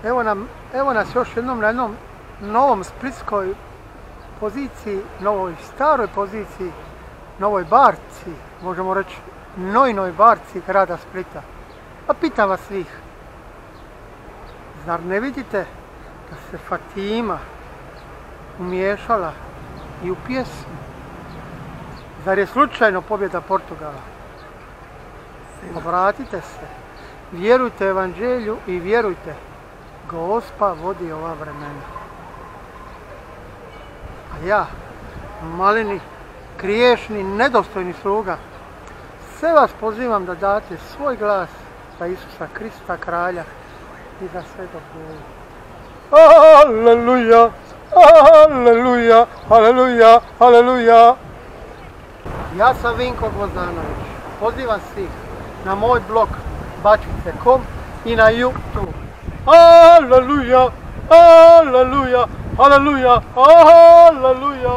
Evo nas još jednom na jednom novom splitskoj poziciji, novoj staroj poziciji, novoj barci, možemo reći nojnoj barci grada Splita. Pa pitam vas svih, zar ne vidite da se Fatima umiješala i u pjesmu? Zar je slučajno pobjeda Portugala? Obratite se, vjerujte evanđelju i vjerujte, Gospa vodi ova vremena. A ja, maleni, griješni, nedostojni sluga, sve vas pozivam da date svoj glas za Isusa Krista kralja i za Svetog Duha. Aleluja, aleluja, aleluja, aleluja. Ja sam Vinko Gvozdanović. Pozivam svih na moj blog bačice.com i na YouTube. Aleluja, aleluja, aleluja, aleluja.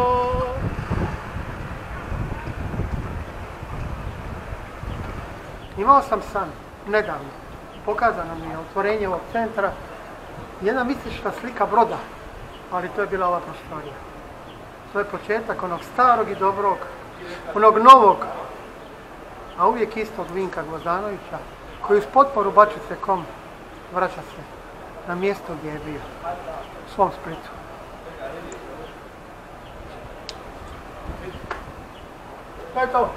Imao sam san, nedavno, pokazano mi je otvorenje ovog centra, jedna mistična slika broda, ali to je bila ova prostorija. To je početak onog starog i dobrog, onog novog, a uvijek istog Vinka Gvozdanovića, koji uz potporu bačice.com vraća se na mjesto gdje je bio, u svom Splitu. To je to.